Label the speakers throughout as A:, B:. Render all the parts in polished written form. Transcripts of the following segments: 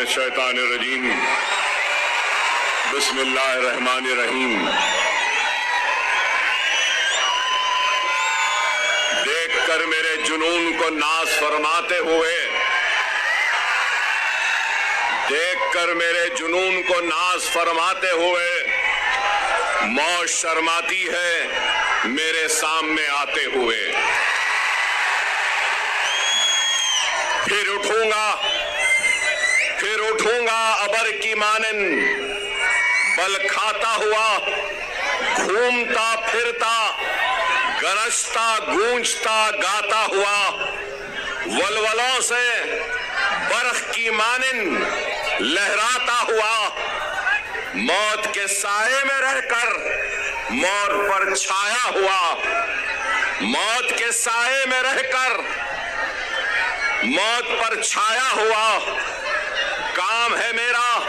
A: الشیطان الرجیم بسم اللہ الرحمن الرحیم۔ دیکھ کر میرے جنون کو ناز فرماتے ہوئے، دیکھ کر میرے جنون کو ناز فرماتے ہوئے موت شرماتی ہے میرے سامنے آتے ہوئے۔ پھر اٹھوں گا ابر کی مانند، بل کھاتا ہوا، گھومتا پھرتا، گرجتا گونجتا گاتا ہوا، ولولوں سے برق کی مانند لہراتا ہوا، موت کے سائے میں رہ کر مور پر چھایا ہوا، موت کے سائے میں رہ کر موت پر چھایا ہوا۔ کام ہے میرا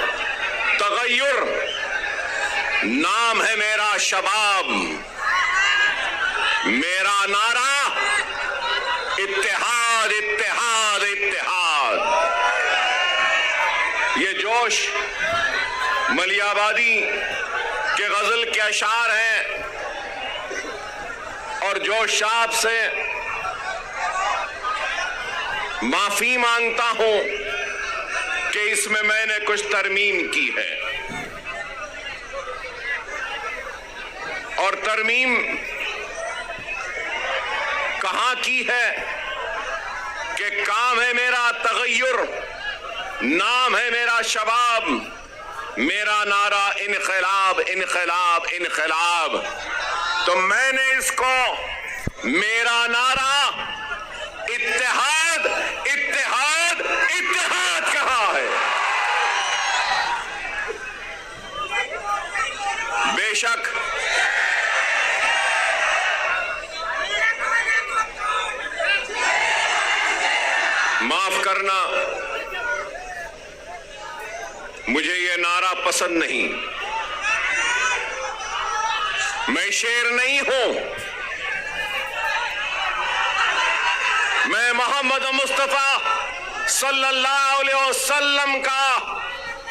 A: تغیر، نام ہے میرا شباب، میرا نعرہ اتحاد اتحاد اتحاد۔ یہ جوش ملی آبادی کے غزل کے اشعار ہیں، اور جوش آپ سے معافی مانگتا ہوں کہ اس میں نے کچھ ترمیم کی ہے، اور ترمیم کہاں کی ہے کہ کام ہے میرا تغیر، نام ہے میرا شباب، میرا نعرہ انقلاب انقلاب انقلاب۔ تو میں نے اس کو میرا نعرہ اتحاد اتحاد اتحاد کہا ہے۔ بے شک معاف کرنا، مجھے یہ نعرہ پسند نہیں، میں شیر نہیں ہوں، میں محمد مصطفیٰ صلی اللہ علیہ وسلم کا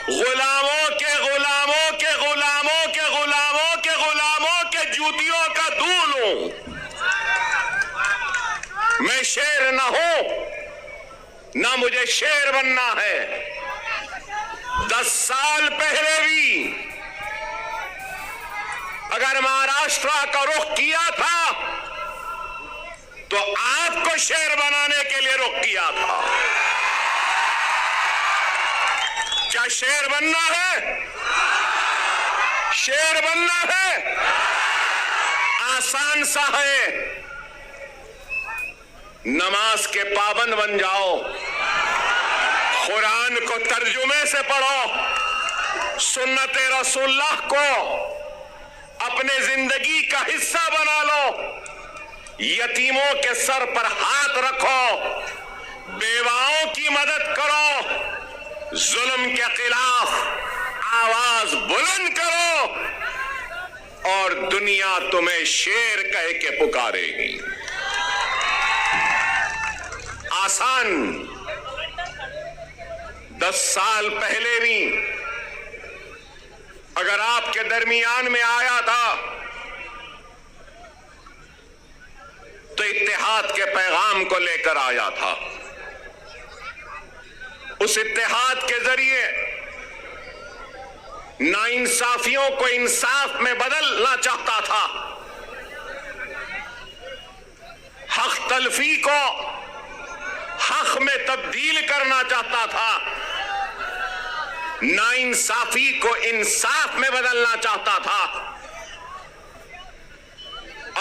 A: غلاموں کے غلاموں کے غلاموں کے غلاموں کے غلاموں کے جوتیوں کا دول ہوں، میں شیر نہ ہوں، نہ مجھے شیر بننا ہے۔ 10 سال پہلے بھی اگر مہاراشٹرا کا رخ کیا تھا تو آپ کو شیر بنانے کے لیے رخ کیا تھا۔ کیا شیر بننا ہے؟ شیر بننا ہے آسان سا ہے، نماز کے پابند بن جاؤ، قرآن کو ترجمے سے پڑھو، سنت رسول اللہ کو اپنے زندگی کا حصہ بنا لو، یتیموں کے سر پر ہاتھ رکھو، بیواؤں کی مدد کرو، ظلم کے خلاف آواز بلند کرو، اور دنیا تمہیں شیر کہہ کے پکارے گی۔ آسان 10 سال پہلے بھی اگر آپ کے درمیان میں آیا تھا تو اتحاد کے پیغام کو لے کر آیا تھا، اس اتحاد کے ذریعے ناانصافیوں کو انصاف میں بدلنا چاہتا تھا، حق تلفی کو حق میں تبدیل کرنا چاہتا تھا، ناانصافی کو انصاف میں بدلنا چاہتا تھا،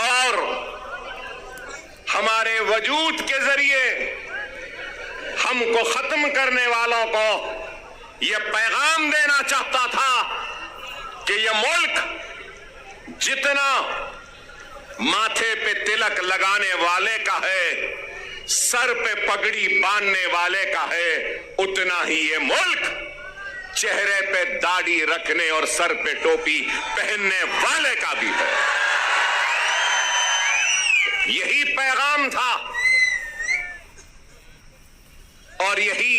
A: اور ہمارے وجود کے ذریعے ہم کو ختم کرنے والوں کو یہ پیغام دینا چاہتا تھا کہ یہ ملک جتنا ماتھے پہ تلک لگانے والے کا ہے، سر پہ پگڑی باندھنے والے کا ہے، اتنا ہی یہ ملک چہرے پہ داڑھی رکھنے اور سر پہ ٹوپی پہننے والے کا بھی ہے۔ یہی پیغام تھا، اور یہی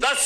A: 10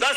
A: 10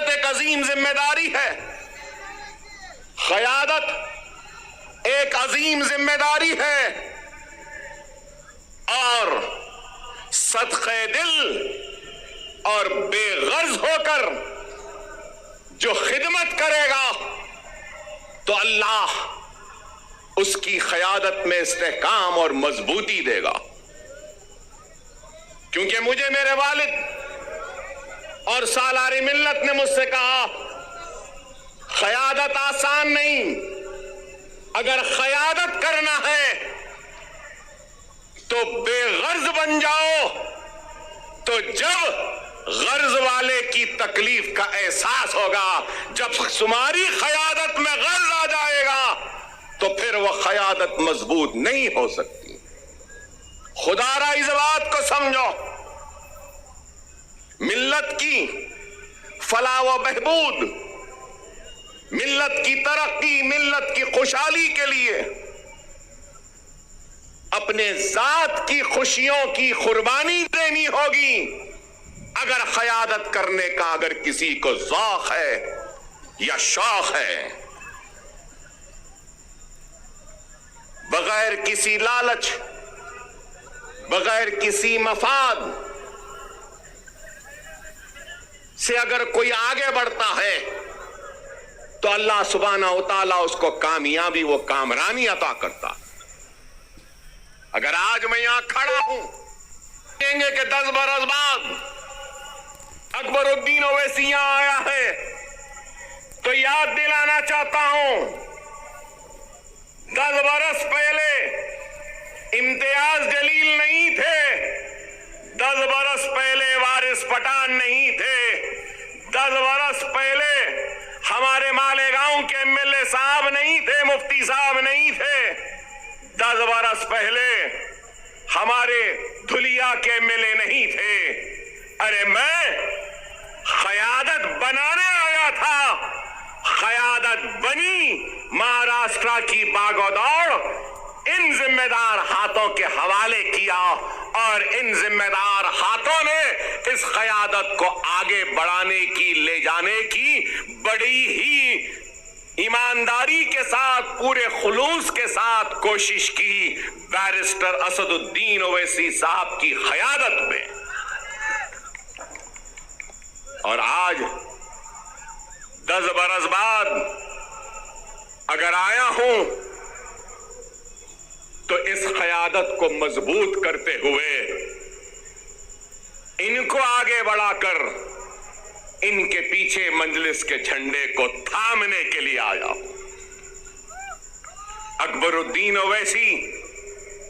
A: قیادت ایک عظیم ذمہ داری ہے. قیادت ایک عظیم ذمہ داری ہے اور صدقے دل اور بے غرض ہو کر جو خدمت کرے گا تو اللہ اس کی قیادت میں استحکام اور مضبوطی دے گا. کیونکہ مجھے میرے والد اور سالار ملت نے مجھ سے کہا قیادت آسان نہیں. اگر قیادت کرنا ہے تو بے غرض بن جاؤ, تو جب غرض والے کی تکلیف کا احساس ہوگا, جب تمہاری قیادت میں غرض آ جائے گا تو پھر وہ قیادت مضبوط نہیں ہو سکتی. خدا را اس بات کو سمجھو, ملت کی فلاح و بہبود, ملت کی ترقی, ملت کی خوشحالی کے لیے اپنے ذات کی خوشیوں کی قربانی دینی ہوگی. اگر قیادت کرنے کا اگر کسی کو ذوق ہے یا شوق ہے, بغیر کسی لالچ, بغیر کسی مفاد سے اگر کوئی آگے بڑھتا ہے تو اللہ سبحانہ و تعالیٰ اس کو کامیابی و کامرانی عطا کرتا. اگر آج میں یہاں کھڑا ہوں, کہیں گے کہ 10 برس بعد اکبر الدین اویسی یہاں آیا ہے, تو یاد دلانا چاہتا ہوں 10 برس پہلے امتیاز جلیل نہیں تھے, 10 برس پہلے وارث پٹھان نہیں تھے, 10 برس پہلے ہمارے مالیگاؤں کے ایم ایل اے صاحب نہیں تھے, مفتی صاحب نہیں تھے, 10 برس پہلے ہمارے دھلیا کے ایم ایل اے نہیں تھے. ارے میں قیادت بنانے آیا تھا, قیادت بنی, مہاراشٹرا کی باغ و دوڑ ان ذمہ دار ہاتھوں کے حوالے کیا اور ان ذمہ دار ہاتھوں نے اس قیادت کو آگے بڑھانے کی, لے جانے کی بڑی ہی ایمانداری کے ساتھ, پورے خلوص کے ساتھ کوشش کی. بیرسٹر اسد الدین اویسی صاحب کی قیادت میں. اور آج 10 برس بعد اگر آیا ہوں تو اس قیادت کو مضبوط کرتے ہوئے ان کو آگے بڑھا کر ان کے پیچھے مجلس کے جھنڈے کو تھامنے کے لیے آیا. اکبر الدین اویسی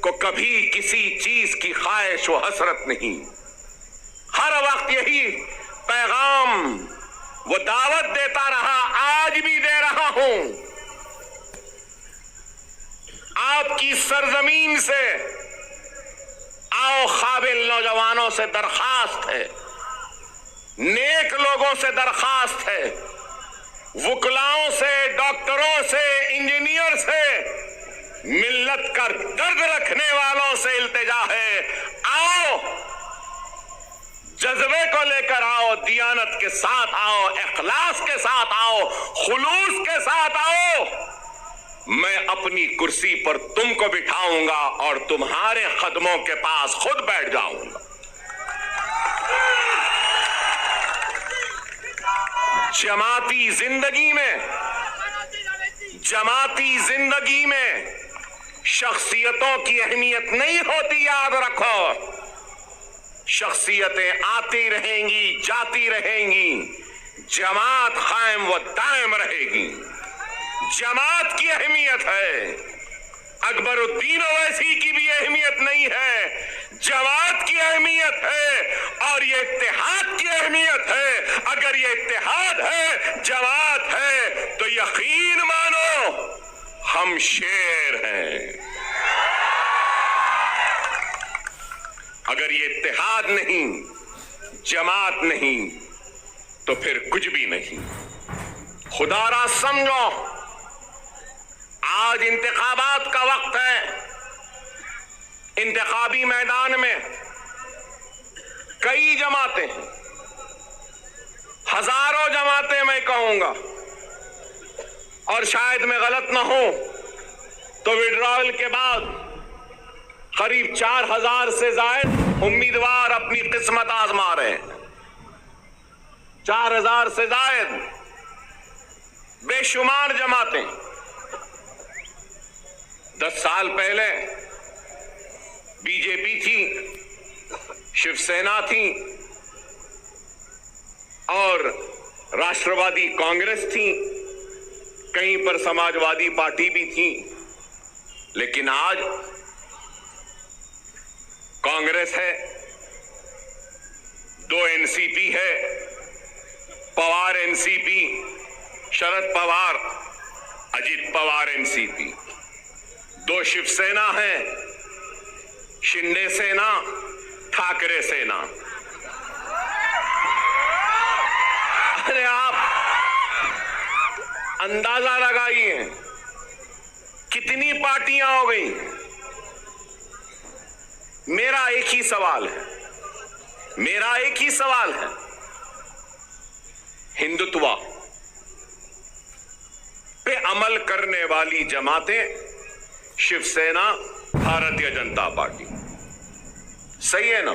A: کو کبھی کسی چیز کی خواہش و حسرت نہیں, ہر وقت یہی پیغام وہ دعوت دیتا رہا, آج بھی دے رہا ہوں. آپ کی سرزمین سے آؤ, قابل نوجوانوں سے درخواست ہے, نیک لوگوں سے درخواست ہے, وکلاؤں سے, ڈاکٹروں سے, انجینئر سے, ملت کا درد رکھنے والوں سے التجا ہے, آؤ جذبے کو لے کر آؤ, دیانت کے ساتھ آؤ, اخلاص کے ساتھ آؤ, خلوص کے ساتھ آؤ. میں اپنی کرسی پر تم کو بٹھاؤں گا اور تمہارے قدموں کے پاس خود بیٹھ جاؤں گا. جماعتی زندگی میں شخصیتوں کی اہمیت نہیں ہوتی, یاد رکھو. شخصیتیں آتی رہیں گی, جاتی رہیں گی, جماعت قائم و دائم رہے گی. جماعت کی اہمیت ہے, اکبر الدین اویسی کی بھی اہمیت نہیں ہے, جماعت کی اہمیت ہے اور یہ اتحاد کی اہمیت ہے. اگر یہ اتحاد ہے, جماعت ہے, تو یقین مانو ہم شیر ہیں. اگر یہ اتحاد نہیں, جماعت نہیں, تو پھر کچھ بھی نہیں. خدا را سمجھو, آج انتخابات کا وقت ہے. انتخابی میدان میں کئی جماعتیں ہیں, ہزاروں جماعتیں میں کہوں گا، اور شاید میں غلط نہ ہوں تو وڈرال کے بعد قریب 4000 سے زائد امیدوار اپنی قسمت آزما رہے ہیں۔ 4000 سے زائد بے شمار جماعتیں۔ 10 سال پہلے بی جے پی تھی، شیو سینا تھی، اور راشٹروادی کانگریس تھی، کہیں پر سماجوادی پارٹی بھی تھی، لیکن آج کانگریس ہے، 2 این سی پی ہے، پوار این سی پی، شرد پوار، اجیت پوار این سی پی، 2 شیو سینا ہے، شنڈے سینا، ٹھاکرے سینا۔ ارے آپ اندازہ لگائیے کتنی پارٹیاں ہو گئی۔ میرا ایک ہی سوال ہے، ہندوتوا پہ عمل کرنے والی جماعتیں شیو سینا، بھارتیہ جنتا پارٹی، صحیح ہے نا؟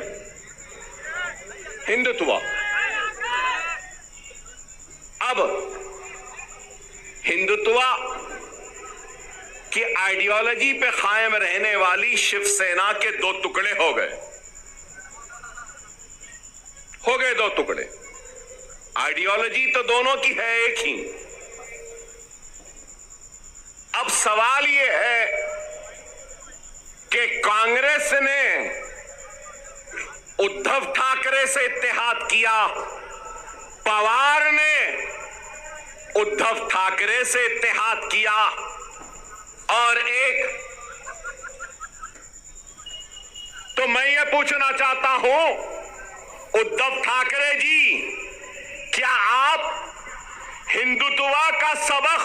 A: ہندوتوا، اب ہندوتوا کی آئیڈیالوجی پہ قائم رہنے والی شیو سینا کے 2 ٹکڑے ہو گئے 2 ٹکڑے۔ آئیڈیالوجی تو دونوں کی ہے ایک ہی۔ اب سوال یہ ہے کہ کانگریس نے ادھو ٹھاکرے سے اتحاد کیا، پوار نے ادھو ٹھاکرے سے اتحاد کیا، اور ایک تو میں یہ پوچھنا چاہتا ہوں ادھو ٹھاکرے جی، کیا آپ ہندوتوا کا سبق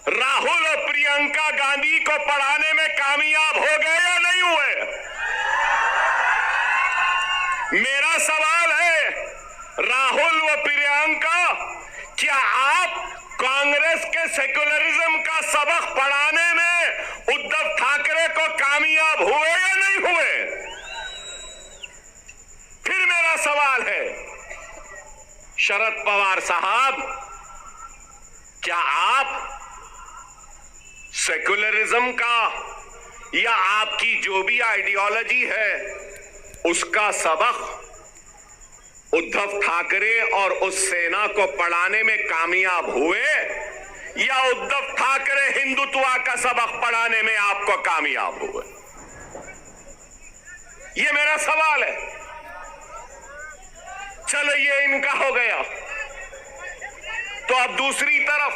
A: راہل اور پرینکا گاندھی کو پڑھانے میں کامیاب ہو گئے یا نہیں ہوئے؟ میرا سوال ہے، راہل و پرینکا، کیا آپ کانگریس کے سیکولرزم کا سبق پڑھانے میں ادھو ٹھاکرے کو کامیاب ہوئے یا نہیں ہوئے؟ پھر میرا سوال ہے، شرد پوار صاحب، کیا آپ سیکولرزم کا یا آپ کی جو بھی آئیڈیالوجی ہے اس کا سبق ادھو ٹھاکرے اور اس سینا کو پڑھانے میں کامیاب ہوئے، یا ادھو ٹھاکرے ہندوتوا کا سبق پڑھانے میں آپ کو کامیاب ہوئے؟ یہ میرا سوال ہے۔ چلو یہ ان کا ہو گیا، تو اب دوسری طرف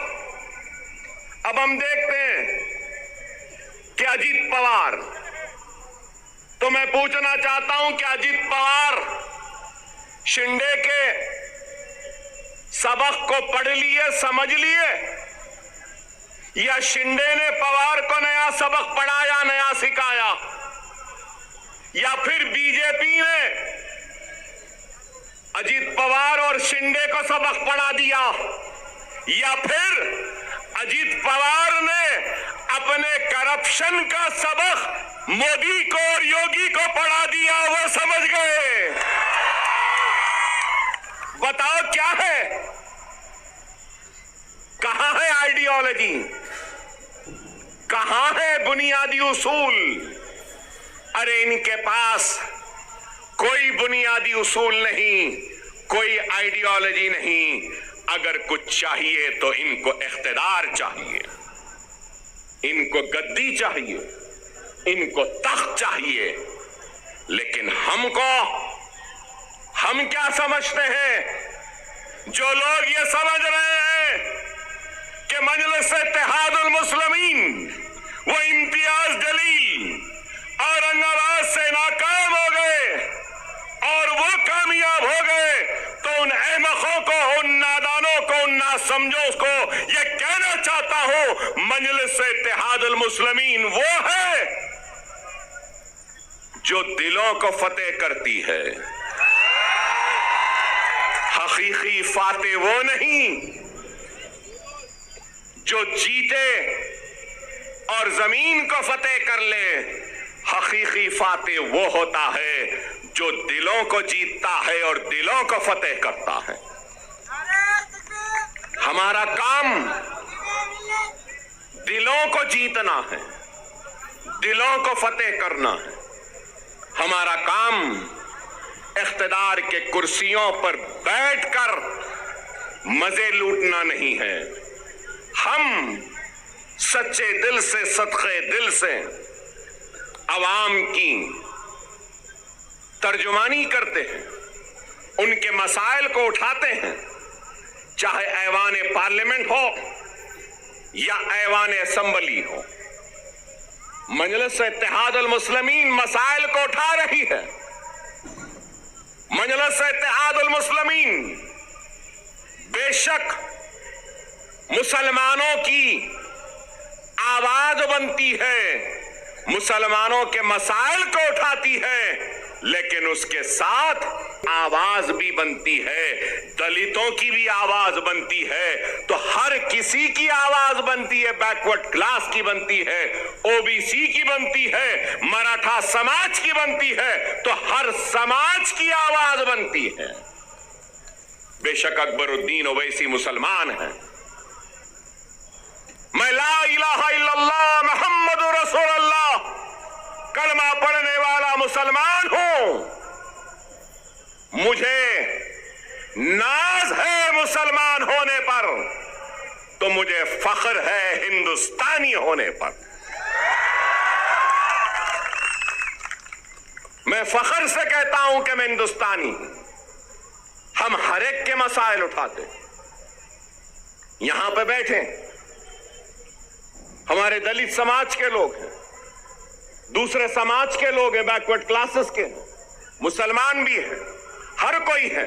A: اب ہم دیکھتے ہیں کہ اجیت پوار، تو میں پوچھنا چاہتا ہوں کہ اجیت پوار شنڈے کے سبق کو پڑھ لیے، سمجھ لیے، یا شنڈے نے پوار کو نیا سبق پڑھایا، نیا سکھایا، یا پھر بی جے پی نے اجیت پوار اور شنڈے کو سبق پڑھا دیا، یا پھر اجیت پوار نے اپنے کرپشن کا سبق مودی کو اور یوگی کو پڑھا دیا، وہ سمجھ گئے؟ بتاؤ کیا ہے؟ کہاں ہے آئیڈیالوجی؟ کہاں ہے بنیادی اصول؟ ارے ان کے پاس کوئی بنیادی اصول نہیں، کوئی آئیڈیالوجی نہیں۔ اگر کچھ چاہیے تو ان کو اقتدار چاہیے، ان کو گدی چاہیے، ان کو تخت چاہیے، لیکن ہم کیا سمجھتے ہیں؟ جو لوگ یہ سمجھ رہے ہیں کہ مجلس اتحاد المسلمین وہ امتیاز جلیل اورنگ آباد سے ناکام ہو گئے اور وہ کامیاب ہو گئے، تو ان احمقوں کو، ان نادانوں کو، ان ناسمجھوں کو یہ کہنا چاہتا ہوں، مجلس اتحاد المسلمین وہ ہے جو دلوں کو فتح کرتی ہے، حقیقی فاتح وہ نہیں جو جیتے اور زمین کو فتح کر لے، حقیقی فاتح وہ ہوتا ہے جو دلوں کو جیتتا ہے اور دلوں کو فتح کرتا ہے۔ ہمارا کام دلوں کو جیتنا ہے، دلوں کو فتح کرنا ہے۔ ہمارا کام اقتدار کے کرسیوں پر بیٹھ کر مزے لوٹنا نہیں ہے۔ ہم سچے دل سے، صدقے دل سے عوام کی ترجمانی کرتے ہیں، ان کے مسائل کو اٹھاتے ہیں، چاہے ایوان پارلیمنٹ ہو یا ایوان اسمبلی ہو۔ مجلس اتحاد المسلمین مسائل کو اٹھا رہی ہے۔ مجلس اتحاد المسلمین بے شک مسلمانوں کی آواز بنتی ہے، مسلمانوں کے مسائل کو اٹھاتی ہے، لیکن اس کے ساتھ آواز بھی بنتی ہے، دلتوں کی بھی آواز بنتی ہے، تو ہر کسی کی آواز بنتی ہے، بیکورڈ کلاس کی بنتی ہے، او بی سی کی بنتی ہے، مراٹھا سماج کی بنتی ہے، تو ہر سماج کی آواز بنتی ہے۔ بے شک اکبر الدین اویسی مسلمان ہیں، میں لا الہ الا اللہ محمد رسول اللہ کلمہ پڑھنے والا مسلمان ہوں، مجھے ناز ہے مسلمان ہونے پر، تو مجھے فخر ہے ہندوستانی ہونے پر۔ میں فخر سے کہتا ہوں کہ میں ہندوستانی ہوں۔ ہم ہر ایک کے مسائل اٹھاتے، یہاں پہ بیٹھے ہمارے دلت سماج کے لوگ ہیں، دوسرے سماج کے لوگ ہیں، بیکورڈ کلاسز کے ہیں، مسلمان بھی ہیں، ہر کوئی ہے۔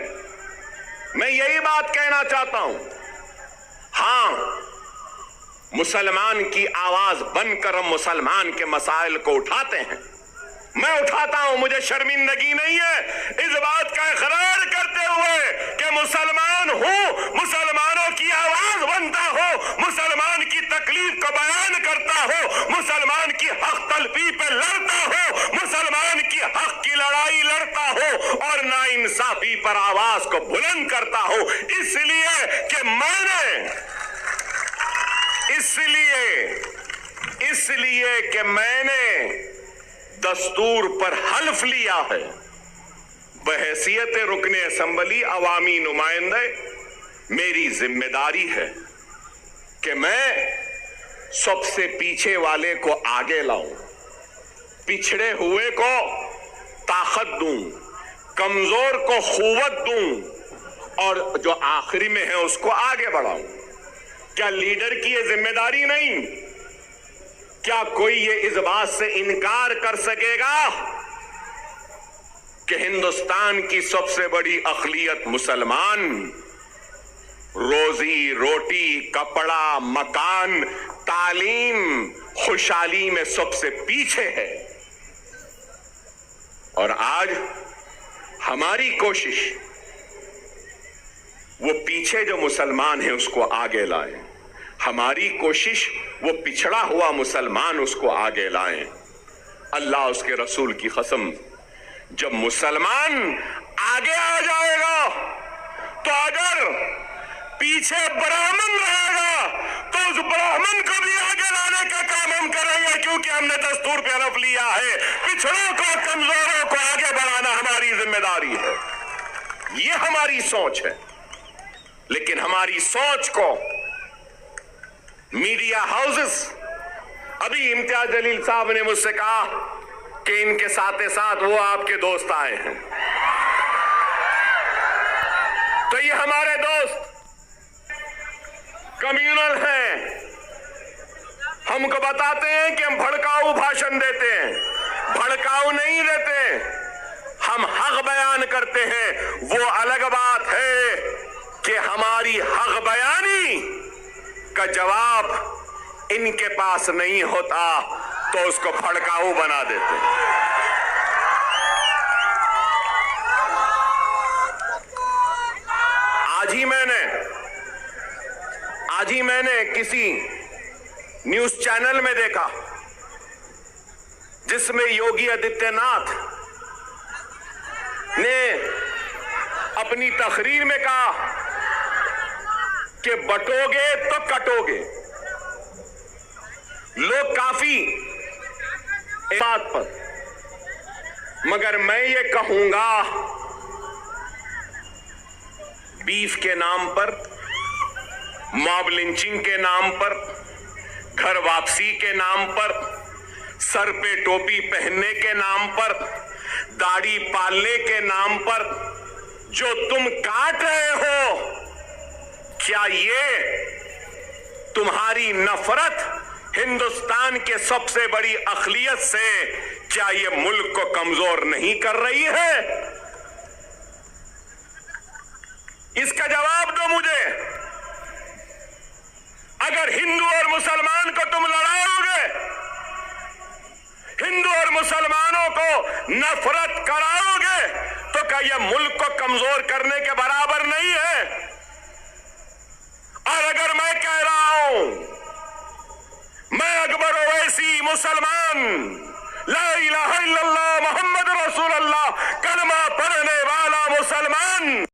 A: میں یہی بات کہنا چاہتا ہوں، ہاں مسلمان کی آواز بن کر ہم مسلمان کے مسائل کو اٹھاتے ہیں، میں اٹھاتا ہوں، مجھے شرمندگی نہیں ہے اس بات کا اقرار کرتے ہوئے کہ مسلمان ہوں، مسلمانوں کی آواز بنتا ہو، مسلمان کی تکلیف کو بیان کرتا ہو، مسلمان کی حق طلبی پہ لڑتا ہو، مسلمان کی حق کی لڑائی لڑتا ہو، اور ناانصافی پر آواز کو بلند کرتا ہو، اس لیے کہ میں نے دستور پر حلف لیا ہے، بحیثیت رکن اسمبلی عوامی نمائندے میری ذمہ داری ہے کہ میں سب سے پیچھے والے کو آگے لاؤں، پچھڑے ہوئے کو طاقت دوں، کمزور کو قوت دوں، اور جو آخری میں ہے اس کو آگے بڑھاؤں۔ کیا لیڈر کی یہ ذمہ داری نہیں؟ کیا کوئی یہ اس بات سے انکار کر سکے گا کہ ہندوستان کی سب سے بڑی اقلیت مسلمان روزی روٹی، کپڑا، مکان، تعلیم، خوشحالی میں سب سے پیچھے ہے؟ اور آج ہماری کوشش وہ پیچھے جو مسلمان ہیں اس کو آگے لائیں، ہماری کوشش وہ پچھڑا ہوا مسلمان اس کو آگے لائیں۔ اللہ اس کے رسول کی قسم، جب مسلمان آگے آ جائے گا تو اگر پیچھے برہمن رہے گا تو اس برہمن کو بھی آگے لانے کا کام ہم کریں گے، کیونکہ ہم نے دستور پہ حلف لیا ہے، پچھڑوں کو، کمزوروں کو آگے بڑھانا ہماری ذمہ داری ہے۔ یہ ہماری سوچ ہے، لیکن ہماری سوچ کو میڈیا ہاؤسز، ابھی امتیاز جلیل صاحب نے مجھ سے کہا کہ ان کے ساتھ ساتھ وہ آپ کے دوست آئے ہیں، تو یہ ہمارے دوست کمیونل ہیں، ہم کو بتاتے ہیں کہ ہم بھڑکاؤ بھاشن دیتے ہیں، بھڑکاؤ نہیں دیتے، ہم حق بیان کرتے ہیں۔ وہ الگ بات ہے کہ ہماری حق بیانی کا جواب ان کے پاس نہیں ہوتا تو اس کو بھڑکاؤ بنا دیتے ہیں۔ میں نے کسی نیوز چینل میں دیکھا جس میں یوگی آدتیہ ناتھ نے اپنی تقریر میں کہا کہ بٹو گے تو کٹو گے. لوگ کافی بات پر، مگر میں یہ کہوں گا بیف کے نام پر، ماب لنچنگ کے نام پر، گھر واپسی کے نام پر، سر پہ ٹوپی پہننے کے نام پر، داڑھی پالنے کے نام پر جو تم کاٹ رہے ہو، کیا یہ تمہاری نفرت ہندوستان کے سب سے بڑی اقلیت سے، کیا یہ ملک کو کمزور نہیں کر رہی ہے؟ اس کا جواب دو مجھے. اگر ہندو اور مسلمان کو تم لڑاؤ گے، ہندو اور مسلمانوں کو نفرت کراؤ گے، تو کیا یہ ملک کو کمزور کرنے کے برابر نہیں ہے؟ اور اگر میں کہہ رہا ہوں میں اکبر اویسی مسلمان، لا الہ الا اللہ محمد رسول اللہ کلمہ پڑھنے والا مسلمان